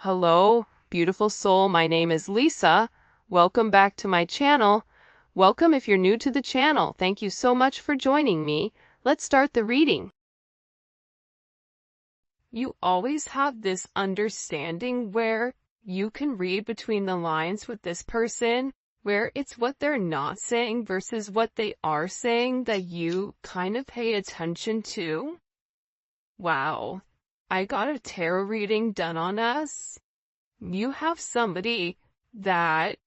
Hello, beautiful soul. My name is Lisa. Welcome back to my channel. Welcome if you're new to the channel. Thank you so much for joining me. Let's start the reading. You always have this understanding where you can read between the lines with this person, where it's what they're not saying versus what they are saying that you kind of pay attention to. Wow. I got a tarot reading done on us. You have somebody that,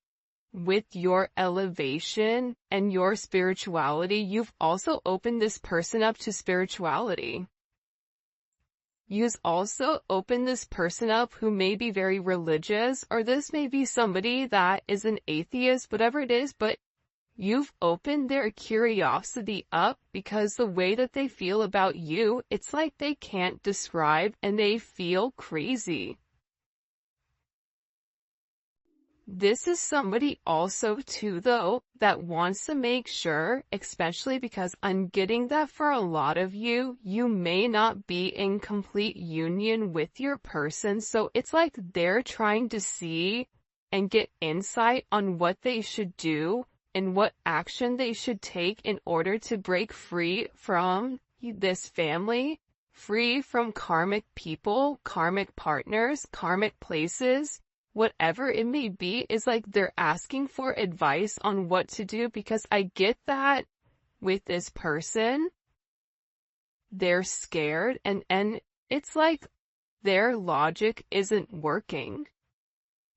with your elevation and your spirituality, you've also opened this person up to spirituality. You've also opened this person up who may be very religious, or this may be somebody that is an atheist, whatever it is, but you've opened their curiosity up because the way that they feel about you, it's like they can't describe and they feel crazy. This is somebody also too though that wants to make sure, especially because I'm getting that for a lot of you, you may not be in complete union with your person, so it's like they're trying to see and get insight on what they should do and what action they should take in order to break free from this family, free from karmic people, karmic partners, karmic places. Whatever it may be, is like they're asking for advice on what to do, because I get that with this person, they're scared and it's like their logic isn't working.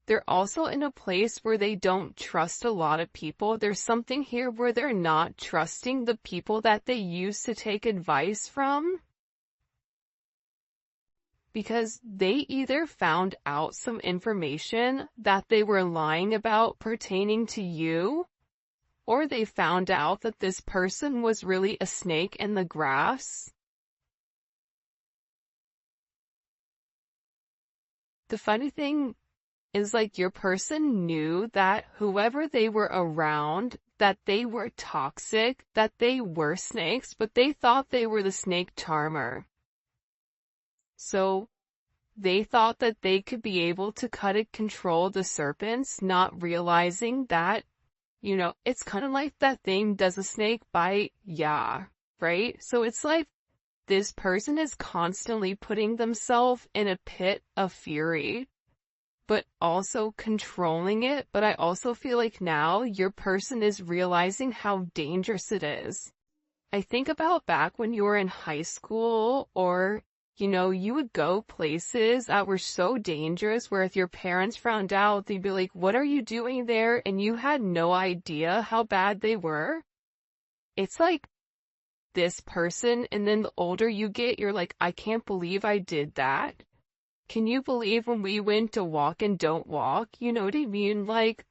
They're also in a place where they don't trust a lot of people. There's something here where they're not trusting the people that they used to take advice from, because they either found out some information that they were lying about pertaining to you, or they found out that this person was really a snake in the grass. The funny thing is, like, your person knew that whoever they were around, that they were toxic, that they were snakes, but they thought they were the snake charmer. So they thought that they could be able to cut and control the serpents, not realizing that, it's kind of like that thing, does a snake bite? Yeah, right? So it's like this person is constantly putting themselves in a pit of fury, but also controlling it. But I also feel like now your person is realizing how dangerous it is. I think about back when you were in high school, or you would go places that were so dangerous where if your parents found out, they'd be like, what are you doing there? And you had no idea how bad they were. It's like this person, and then the older you get, you're like, I can't believe I did that. Can you believe when we went to walk and don't walk? You know what I mean? Like,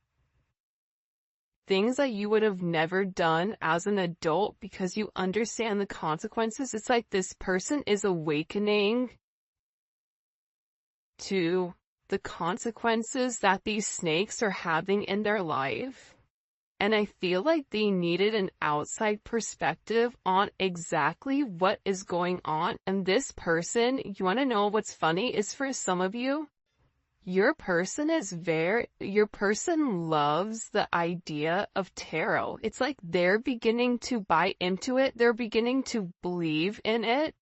things that you would have never done as an adult because you understand the consequences. It's like this person is awakening to the consequences that these snakes are having in their life. And I feel like they needed an outside perspective on exactly what is going on. And this person, you want to know what's funny, is for some of you, your person loves the idea of tarot. It's like they're beginning to buy into it. They're beginning to believe in it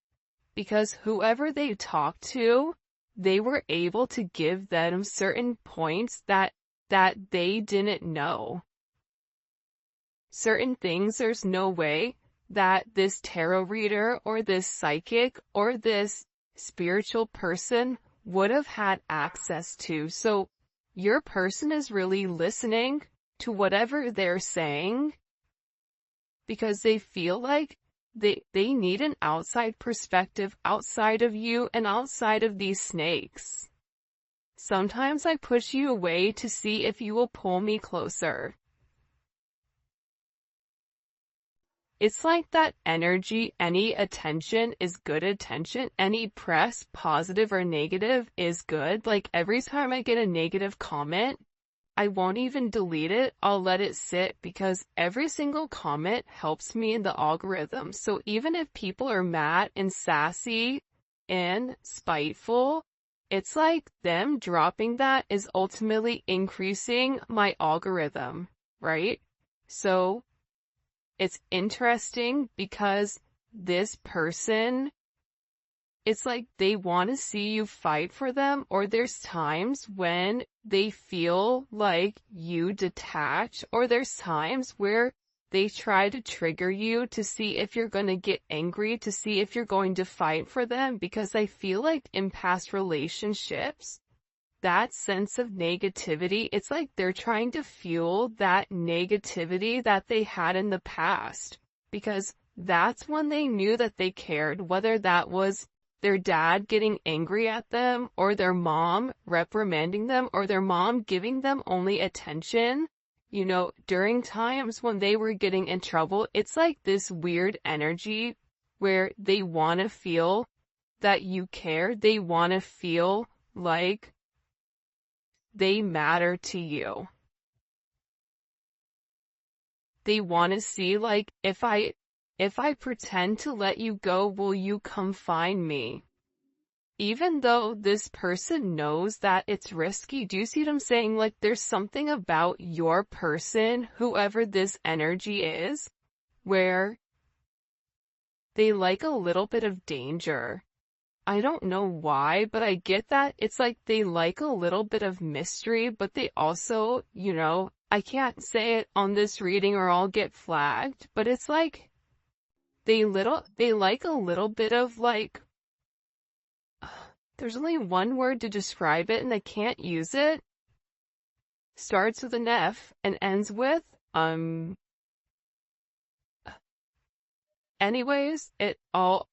because whoever they talked to, they were able to give them certain points that they didn't know. Certain things there's no way that this tarot reader or this psychic or this spiritual person would have had access to. So your person is really listening to whatever they're saying because they feel like they need an outside perspective outside of you and outside of these snakes. Sometimes I push you away to see if you will pull me closer. It's like that energy, any attention is good attention, any press, positive or negative, is good. Like every time I get a negative comment, I won't even delete it, I'll let it sit because every single comment helps me in the algorithm. So even if people are mad and sassy and spiteful it's like them dropping that is ultimately increasing my algorithm, right? So it's interesting because this person, it's like they want to see you fight for them, or there's times when they feel like you detach, or there's times where they try to trigger you to see if you're going to get angry, to see if you're going to fight for them, because I feel like in past relationships, that sense of negativity, it's like they're trying to fuel that negativity that they had in the past, because that's when they knew that they cared, whether that was their dad getting angry at them, or their mom reprimanding them, or their mom giving them only attention. You know, during times when they were getting in trouble, it's like this weird energy where they want to feel that you care. They want to feel like they matter to you. They want to see, like, if I pretend to let you go, will you come find me? Even though this person knows that it's risky. Do you see what I'm saying? Like, there's something about your person, whoever this energy is, where they like a little bit of danger. I don't know why, but I get that. It's like they like a little bit of mystery, but they also, you know, I can't say it on this reading or I'll get flagged, but it's like they like a little bit of like, there's only one word to describe it and I can't use it. Starts with an F and ends with, anyways, I'll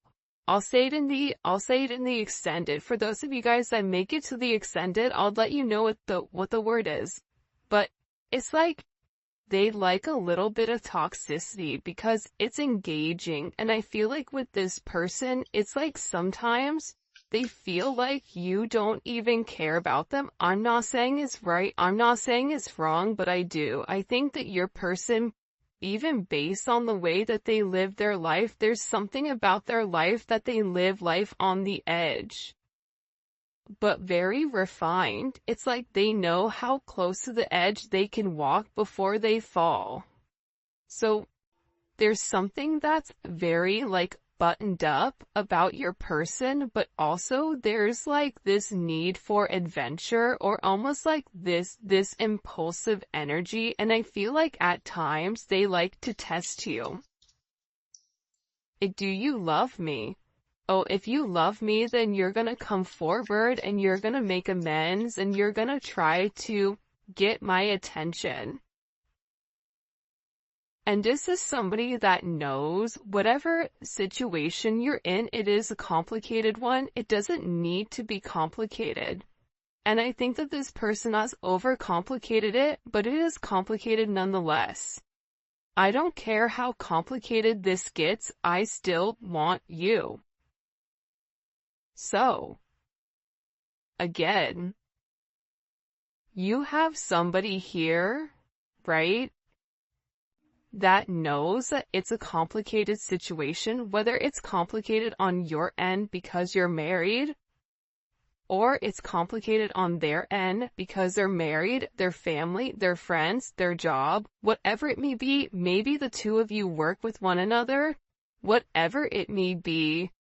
say it in the extended. For those of you guys that make it to the extended, I'll let you know what the word is. But it's like they like a little bit of toxicity because it's engaging. And I feel like with this person, it's like sometimes they feel like you don't even care about them. I'm not saying it's right. I'm not saying it's wrong, but I do. I think that your person, even based on the way that they live their life, there's something about their life that they live life on the edge, but very refined. It's like they know how close to the edge they can walk before they fall. So there's something that's very like buttoned up about your person, but also there's like this need for adventure, or almost like this impulsive energy, and I feel like at times they like to test you. Do you love me? Oh, if you love me, then you're gonna come forward and you're gonna make amends and you're gonna try to get my attention. And this is somebody that knows whatever situation you're in, it is a complicated one. It doesn't need to be complicated. And I think that this person has overcomplicated it, but it is complicated nonetheless. I don't care how complicated this gets, I still want you. So, again, you have somebody here, right, that knows that it's a complicated situation, whether it's complicated on your end because you're married, or it's complicated on their end because they're married, their family, their friends, their job, whatever it may be. Maybe the two of you work with one another, whatever it may be.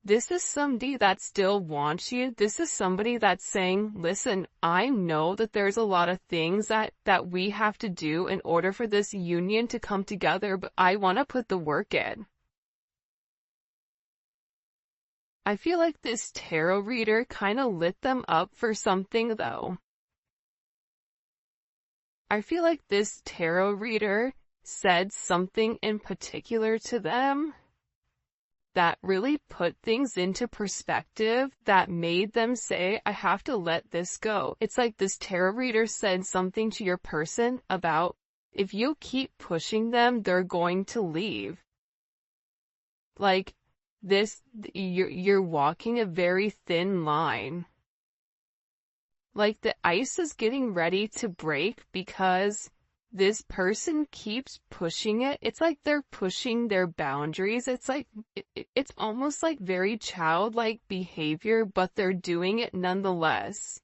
This is somebody that still wants you. This is somebody that's saying, listen, I know that there's a lot of things that we have to do in order for this union to come together, but I want to put the work in. I feel like this tarot reader kind of lit them up for something though. I feel like this tarot reader said something in particular to them that really put things into perspective, that made them say, I have to let this go. It's like this tarot reader said something to your person about, if you keep pushing them, they're going to leave. Like, you're walking a very thin line. Like the ice is getting ready to break because this person keeps pushing it. It's like they're pushing their boundaries. It's like, it's almost like very childlike behavior, but they're doing it nonetheless.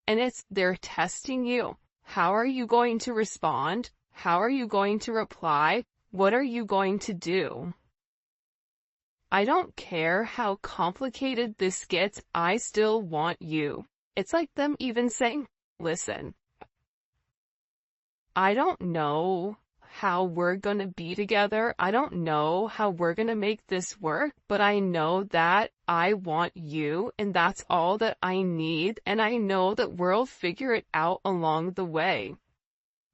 And they're testing you. How are you going to respond? How are you going to reply? What are you going to do? I don't care how complicated this gets, I still want you. It's like them even saying, listen, I don't know how we're gonna be together. I don't know how we're gonna make this work, but I know that I want you, and that's all that I need, and I know that we'll figure it out along the way.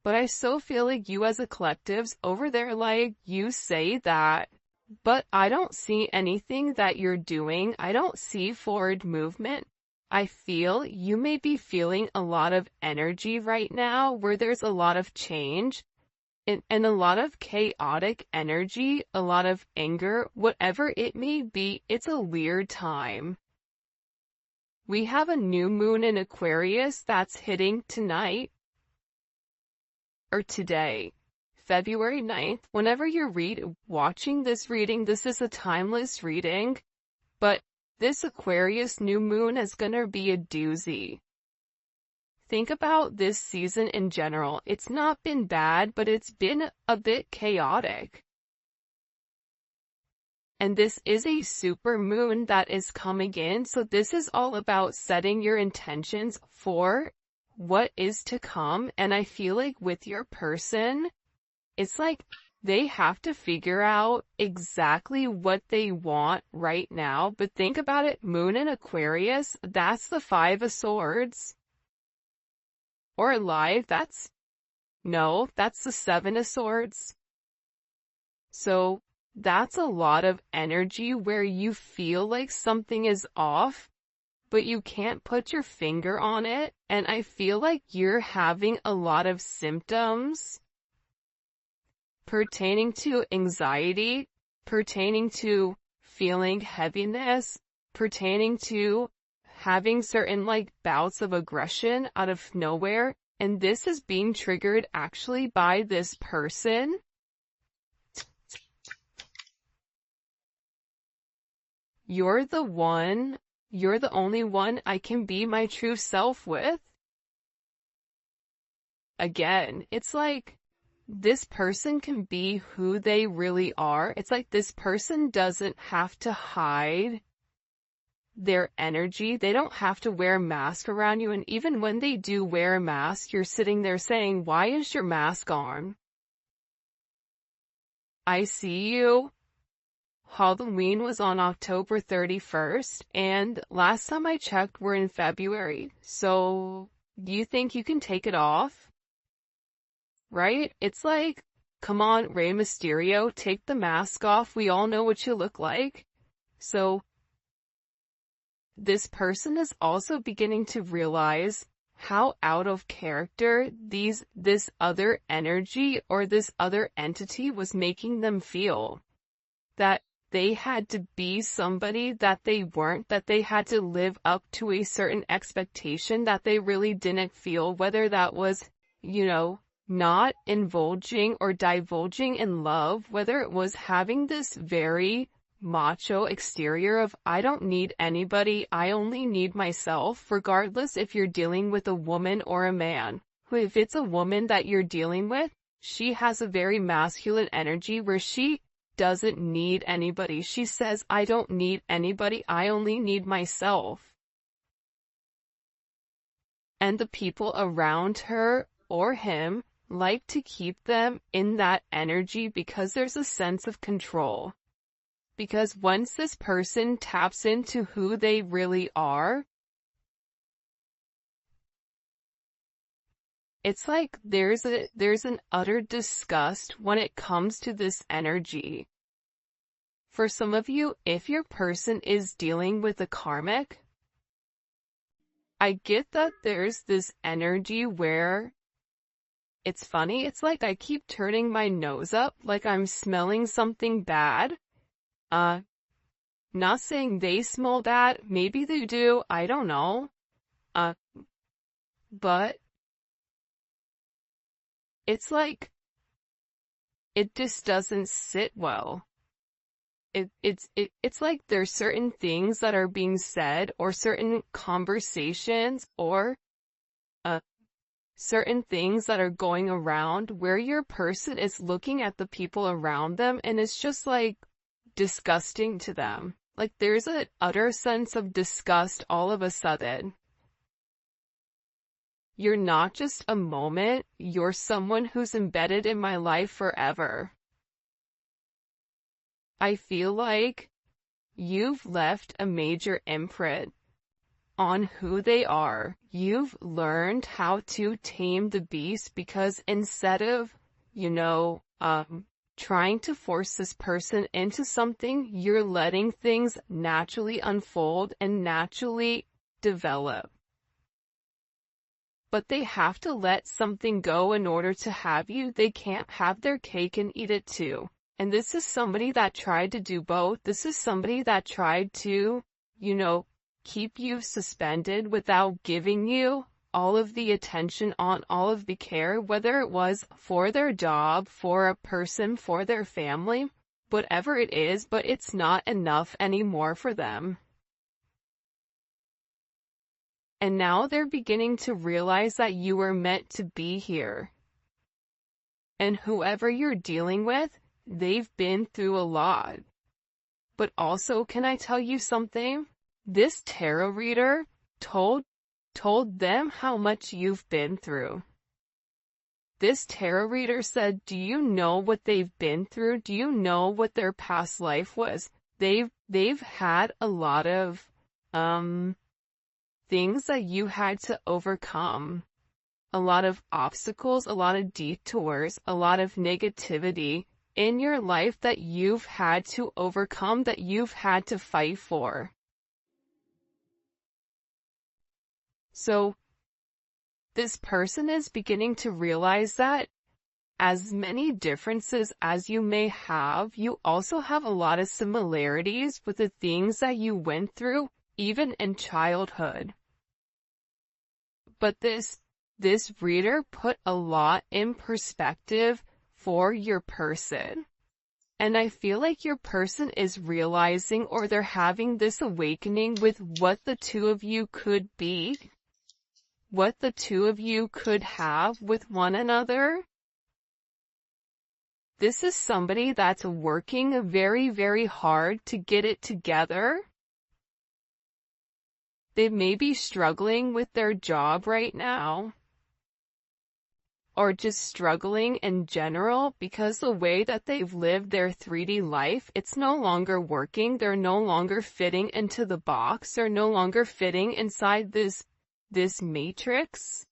But I so feel like you as a collective's over there, like, you say that, but I don't see anything that you're doing. I don't see forward movement. I feel you may be feeling a lot of energy right now where there's a lot of change and a lot of chaotic energy, a lot of anger, whatever it may be. It's a weird time. We have a new moon in Aquarius that's hitting tonight or today, February 9th. Whenever you're watching this reading, this is a timeless reading, but this Aquarius new moon is gonna be a doozy. Think about this season in general. It's not been bad, but it's been a bit chaotic. And this is a super moon that is coming in, so this is all about setting your intentions for what is to come. And I feel like with your person, it's like they have to figure out exactly what they want right now. But think about it, moon in Aquarius, that's the 5 of Swords. Or life, that's the 7 of Swords. So that's a lot of energy where you feel like something is off, but you can't put your finger on it. And I feel like you're having a lot of symptoms pertaining to anxiety, pertaining to feeling heaviness, pertaining to having certain like bouts of aggression out of nowhere. And this is being triggered actually by this person. You're the only one I can be my true self with. Again, it's like this person can be who they really are. It's like this person doesn't have to hide their energy. They don't have to wear a mask around you. And even when they do wear a mask, you're sitting there saying, why is your mask on? I see you. Halloween was on October 31st, and last time I checked, we're in February. So, do you think you can take it off? Right? It's like, come on, Rey Mysterio, take the mask off. We all know what you look like. So, this person is also beginning to realize how out of character this other energy or this other entity was making them feel. That they had to be somebody that they weren't, that they had to live up to a certain expectation that they really didn't feel, whether that was, not indulging or divulging in love, whether it was having this very macho exterior of, I don't need anybody, I only need myself, regardless if you're dealing with a woman or a man. If it's a woman that you're dealing with, she has a very masculine energy where she doesn't need anybody. She says, I don't need anybody, I only need myself. And the people around her or him like to keep them in that energy because there's a sense of control. Because once this person taps into who they really are, it's like there's an utter disgust when it comes to this energy. For some of you, if your person is dealing with a karmic, I get that there's this energy where it's funny. It's like I keep turning my nose up like I'm smelling something bad. Not saying they smell bad. Maybe they do. I don't know. But it's like, it just doesn't sit well. It's like there's certain things that are being said, or certain conversations, or certain things that are going around where your person is looking at the people around them and it's just like disgusting to them. Like there's an utter sense of disgust all of a sudden. You're not just a moment, you're someone who's embedded in my life forever. I feel like you've left a major imprint on who they are. You've learned how to tame the beast, because instead of, trying to force this person into something, you're letting things naturally unfold and naturally develop. But they have to let something go in order to have you. They can't have their cake and eat it too. And this is somebody that tried to do both. This is somebody that tried to, keep you suspended without giving you all of the attention, on all of the care, whether it was for their job, for a person, for their family, whatever it is, but it's not enough anymore for them. And now they're beginning to realize that you were meant to be here. And whoever you're dealing with, they've been through a lot. But also, can I tell you something? This tarot reader told them how much you've been through. This tarot reader said, do you know what they've been through? Do you know what their past life was? They've had a lot of things that you had to overcome. A lot of obstacles, a lot of detours, a lot of negativity in your life that you've had to overcome, that you've had to fight for. So, this person is beginning to realize that as many differences as you may have, you also have a lot of similarities with the things that you went through, even in childhood. But this reader put a lot in perspective for your person. And I feel like your person is realizing, or they're having this awakening with what the two of you could be, what the two of you could have with one another. This is somebody that's working very, very hard to get it together. They may be struggling with their job right now, or just struggling in general, because the way that they've lived their 3D life, it's no longer working. They're no longer fitting into the box. They're no longer fitting inside this matrix.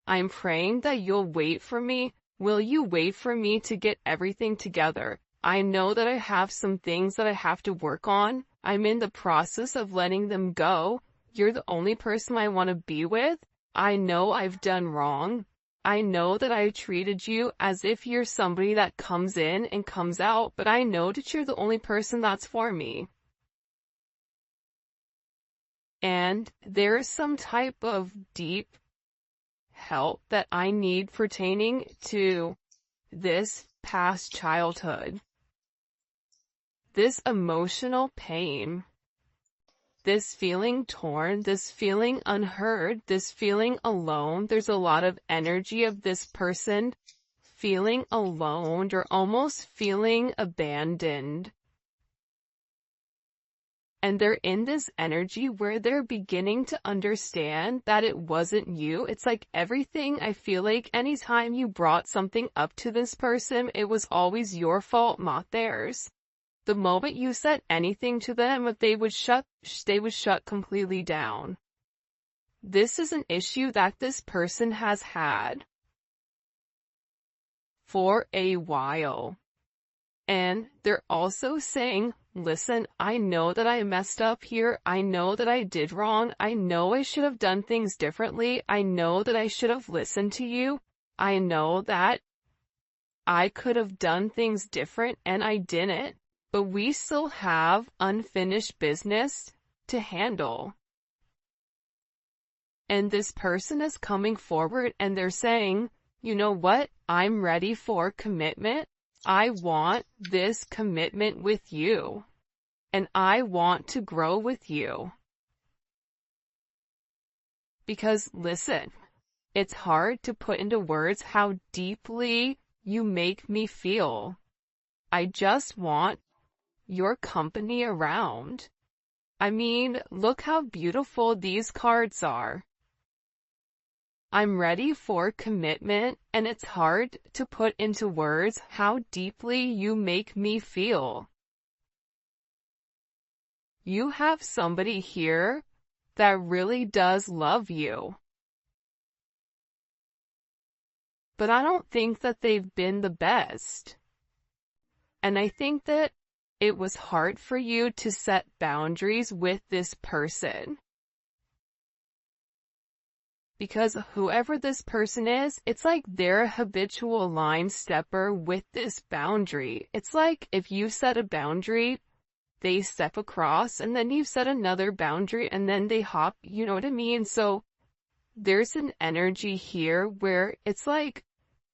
I'm praying that you'll wait for me. Will you wait for me to get everything together? I know that I have some things that I have to work on. I'm in the process of letting them go. You're the only person I want to be with. I know I've done wrong. I know that I treated you as if you're somebody that comes in and comes out, but I know that you're the only person that's for me. And there's some type of deep help that I need pertaining to this past childhood. This emotional pain. This feeling torn, this feeling unheard, this feeling alone. There's a lot of energy of this person feeling alone, or almost feeling abandoned. And they're in this energy where they're beginning to understand that it wasn't you. It's like everything, I feel like anytime you brought something up to this person, it was always your fault, not theirs. The moment you said anything to them, they would shut completely down. This is an issue that this person has had for a while. And they're also saying, listen, I know that I messed up here. I know that I did wrong. I know I should have done things differently. I know that I should have listened to you. I know that I could have done things different and I didn't. But we still have unfinished business to handle. And this person is coming forward and they're saying, you know what? I'm ready for commitment. I want this commitment with you. And I want to grow with you. Because listen, it's hard to put into words how deeply you make me feel. I just want your company around. I mean, look how beautiful these cards are. I'm ready for commitment, and it's hard to put into words how deeply you make me feel. You have somebody here that really does love you. But I don't think that they've been the best. And I think that it was hard for you to set boundaries with this person. Because whoever this person is, it's like they're a habitual line stepper with this boundary. It's like if you set a boundary, they step across, and then you set another boundary, and then they hop, you know what I mean? So there's an energy here where it's like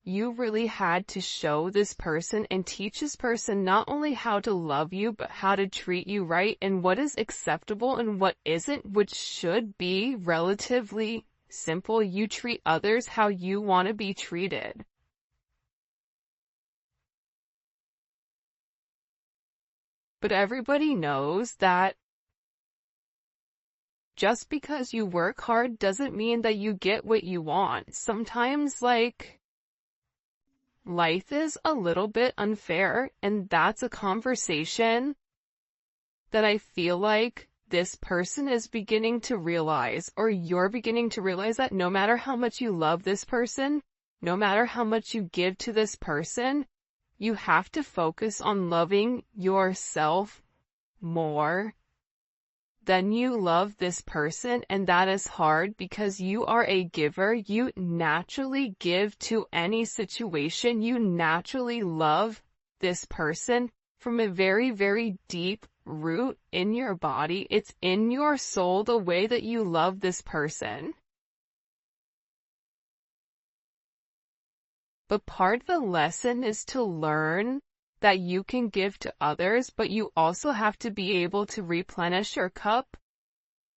you really had to show this person and teach this person not only how to love you, but how to treat you right, and what is acceptable and what isn't, which should be relatively simple. You treat others how you want to be treated. But everybody knows that just because you work hard doesn't mean that you get what you want. Sometimes, like, life is a little bit unfair, and that's a conversation that I feel like this person is beginning to realize, or you're beginning to realize, that no matter how much you love this person, no matter how much you give to this person, you have to focus on loving yourself more than you love this person. And that is hard because you are a giver. You naturally give to any situation. You naturally love this person from a very, very deep root in your body. It's in your soul, the way that you love this person. But part of the lesson is to learn that you can give to others, but you also have to be able to replenish your cup.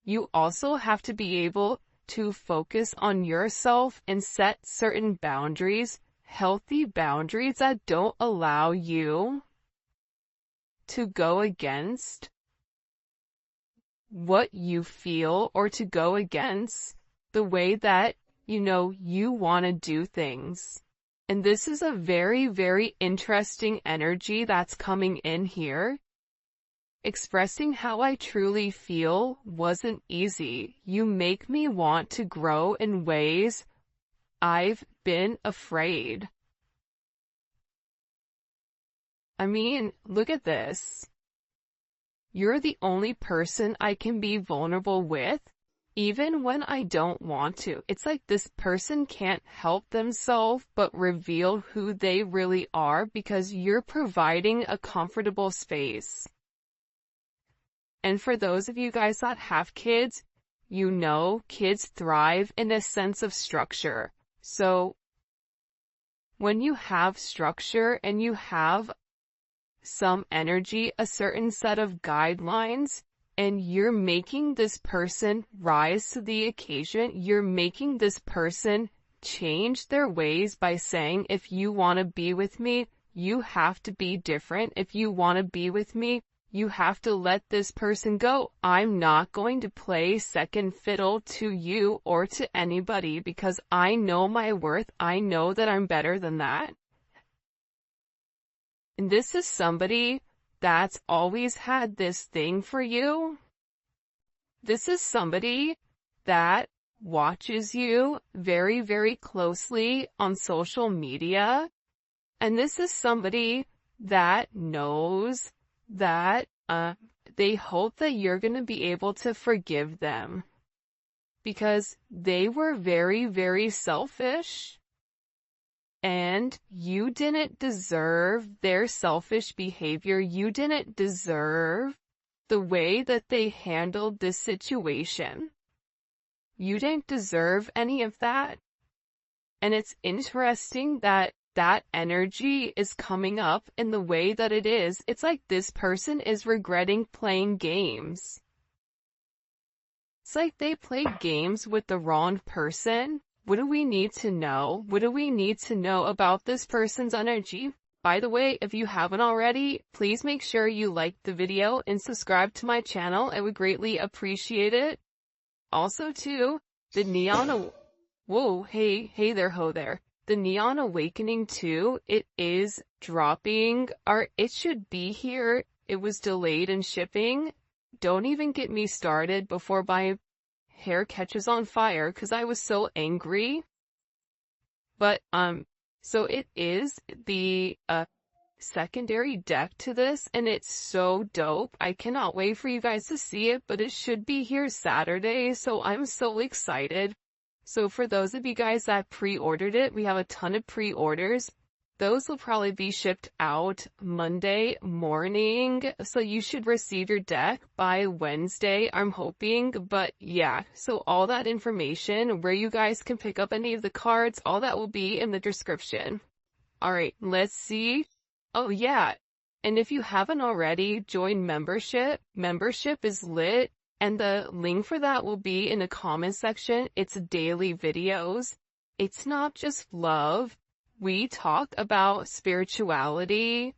You also have to be able to focus on yourself and set certain boundaries, healthy boundaries that don't allow you to go against what you feel, or to go against the way that, you want to do things. And this is a very, very interesting energy that's coming in here. Expressing how I truly feel wasn't easy. You make me want to grow in ways I've been afraid. I mean, look at this. You're the only person I can be vulnerable with, even when I don't want to. It's like this person can't help themselves but reveal who they really are because you're providing a comfortable space. And for those of you guys that have kids, kids thrive in a sense of structure. So when you have structure and you have some energy, a certain set of guidelines, and you're making this person rise to the occasion, you're making this person change their ways by saying, if you want to be with me, you have to be different. If you want to be with me, you have to let this person go. I'm not going to play second fiddle to you or to anybody because I know my worth. I know that I'm better than that. And this is somebody that's always had this thing for you. This is somebody that watches you very, very closely on social media. And this is somebody that knows that they hope that you're going to be able to forgive them because they were very, very selfish. And you didn't deserve their selfish behavior. You didn't deserve the way that they handled this situation. You didn't deserve any of that. And it's interesting that that energy is coming up in the way that it is. It's like this person is regretting playing games. It's like they played games with the wrong person. What do we need to know? What do we need to know about this person's energy? By the way, if you haven't already, please make sure you like the video and subscribe to my channel. I would greatly appreciate it. Also too, the neon, whoa, hey there, ho there. The Neon Awakening 2, it is dropping, or it should be here. It was delayed in shipping. Don't even get me started before my hair catches on fire because I was so angry. But, so it is the, secondary deck to this, and it's so dope. I cannot wait for you guys to see it, but it should be here Saturday, so I'm so excited. So for those of you guys that pre-ordered it, we have a ton of pre-orders. Those will probably be shipped out Monday morning, so you should receive your deck by Wednesday, I'm hoping. But yeah, so all that information, where you guys can pick up any of the cards, all that will be in the description. Alright, let's see. Oh yeah, and if you haven't already, join membership. Membership is lit. And the link for that will be in the comment section. It's daily videos. It's not just love. We talk about spirituality.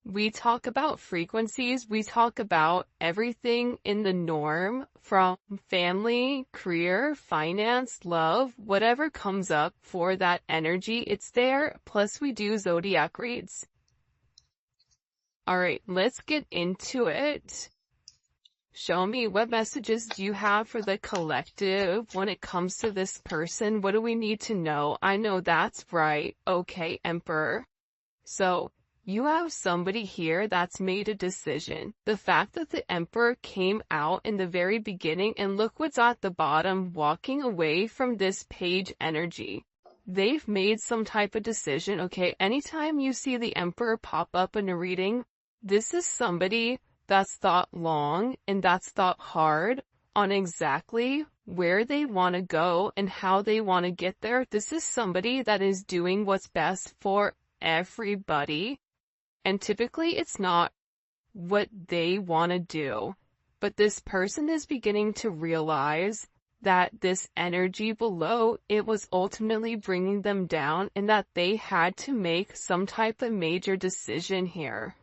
We talk about frequencies. We talk about everything in the norm, from family, career, finance, love, whatever comes up for that energy, it's there. Plus we do zodiac reads. Alright, let's get into it. Show me, what messages do you have for the collective when it comes to this person? What do we need to know? I know that's right. Okay, Emperor. So, you have somebody here that's made a decision. The fact that the Emperor came out in the very beginning, and look what's at the bottom, walking away from this page energy. They've made some type of decision, okay? Anytime you see the Emperor pop up in a reading, this is somebody that's thought long and that's thought hard on exactly where they want to go and how they want to get there. This is somebody that is doing what's best for everybody. And typically it's not what they want to do. But this person is beginning to realize that this energy below, it was ultimately bringing them down, and that they had to make some type of major decision here.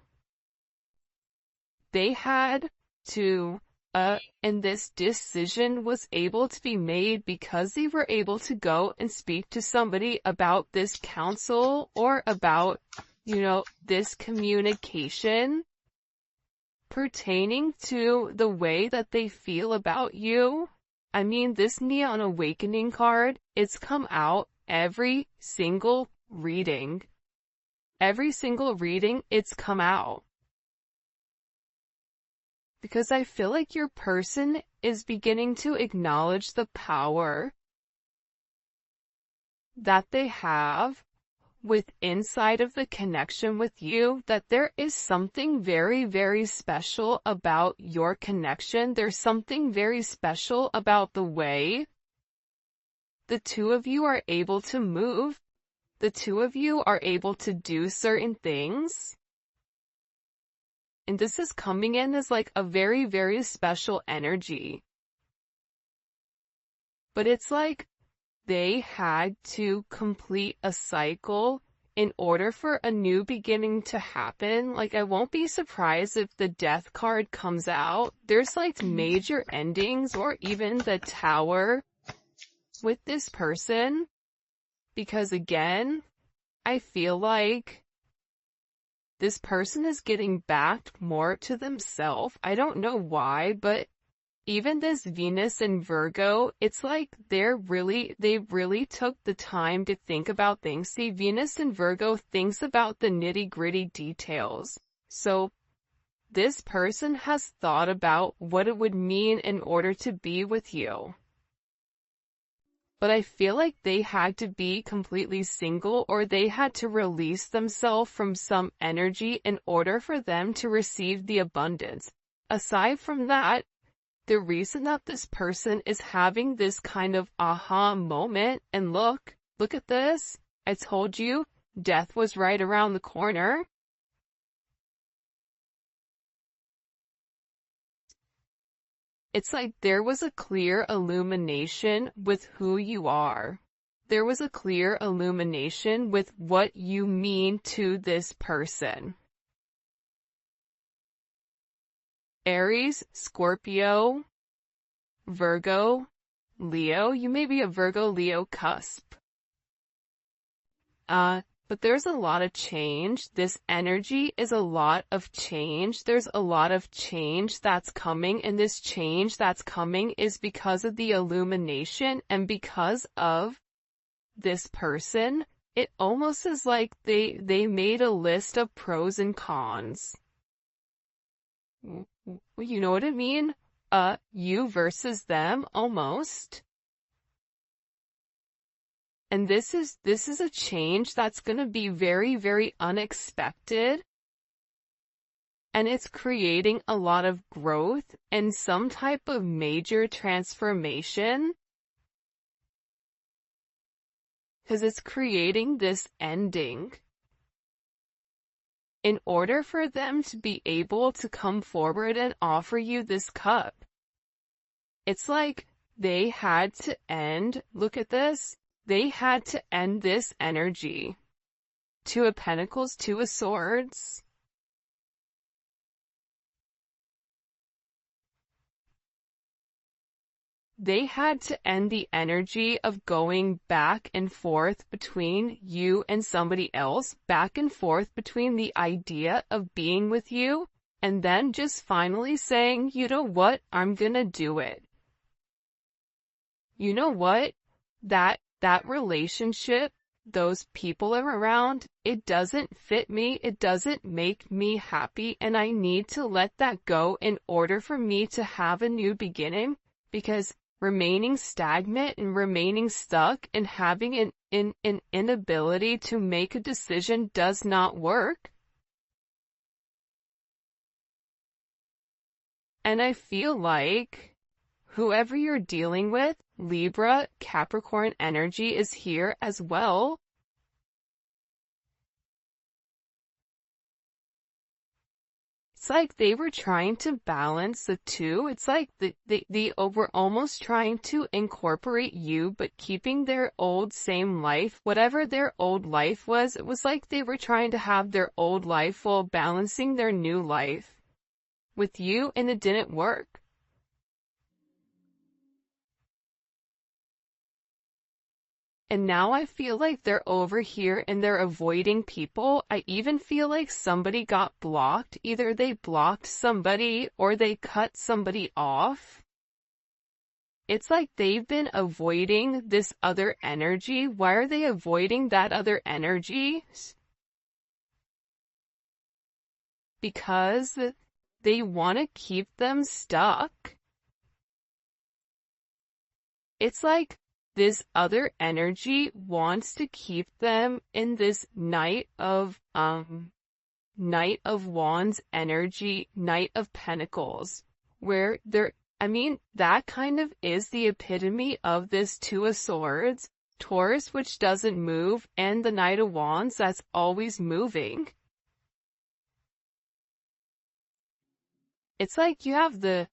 They had to, and this decision was able to be made because they were able to go and speak to somebody about this counsel, or about, this communication pertaining to the way that they feel about you. I mean, this Neon Awakening card, it's come out every single reading. Every single reading, it's come out. Because I feel like your person is beginning to acknowledge the power that they have with inside of the connection with you, that there is something very, very special about your connection. There's something very special about the way the two of you are able to move. The two of you are able to do certain things. And this is coming in as like a very, very special energy. But it's like they had to complete a cycle in order for a new beginning to happen. Like, I won't be surprised if the Death card comes out. There's like major endings, or even the Tower with this person. Because again, I feel like this person is getting back more to themselves. I don't know why, but even this Venus and Virgo, it's like they really took the time to think about things. See, Venus and Virgo thinks about the nitty-gritty details. So this person has thought about what it would mean in order to be with you. But I feel like they had to be completely single, or they had to release themselves from some energy in order for them to receive the abundance. Aside from that, the reason that this person is having this kind of aha moment, and look at this. I told you, death was right around the corner. It's like there was a clear illumination with who you are. There was a clear illumination with what you mean to this person. Aries, Scorpio, Virgo, Leo. You may be a Virgo-Leo cusp. But there's a lot of change. This energy is a lot of change. There's a lot of change that's coming, and this change that's coming is because of the illumination and because of this person. It almost is like they made a list of pros and cons. You know what I mean? You versus them, almost. And this is a change that's going to be very, very unexpected. And it's creating a lot of growth and some type of major transformation. Because it's creating this ending. In order for them to be able to come forward and offer you this cup, it's like they had to end, look at this, they had to end this energy. Two of Pentacles, Two of Swords. They had to end the energy of going back and forth between you and somebody else, back and forth between the idea of being with you, and then just finally saying, you know what, I'm gonna do it. You know what, that relationship, those people are around, it doesn't fit me, it doesn't make me happy, and I need to let that go in order for me to have a new beginning, because remaining stagnant and remaining stuck and having an inability to make a decision does not work. And I feel like whoever you're dealing with, Libra, Capricorn energy is here as well. It's like they were trying to balance the two. It's like they were almost trying to incorporate you, but keeping their old same life, whatever their old life was. It was like they were trying to have their old life while balancing their new life with you, and it didn't work. And now I feel like they're over here and they're avoiding people. I even feel like somebody got blocked. Either they blocked somebody or they cut somebody off. It's like they've been avoiding this other energy. Why are they avoiding that other energy? Because they want to keep them stuck. It's like this other energy wants to keep them in this Knight of Wands energy, Knight of Pentacles, where that kind of is the epitome of this Two of Swords, Taurus, which doesn't move, and the Knight of Wands that's always moving. It's like you have the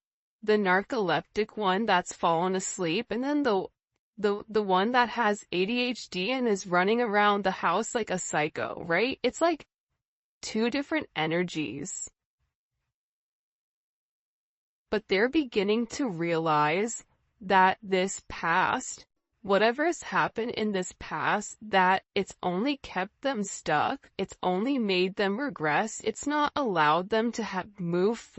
narcoleptic one that's fallen asleep, and then the one that has ADHD and is running around the house like a psycho, right? It's like two different energies. But they're beginning to realize that this past, whatever has happened in this past, that it's only kept them stuck, it's only made them regress, it's not allowed them to move forward.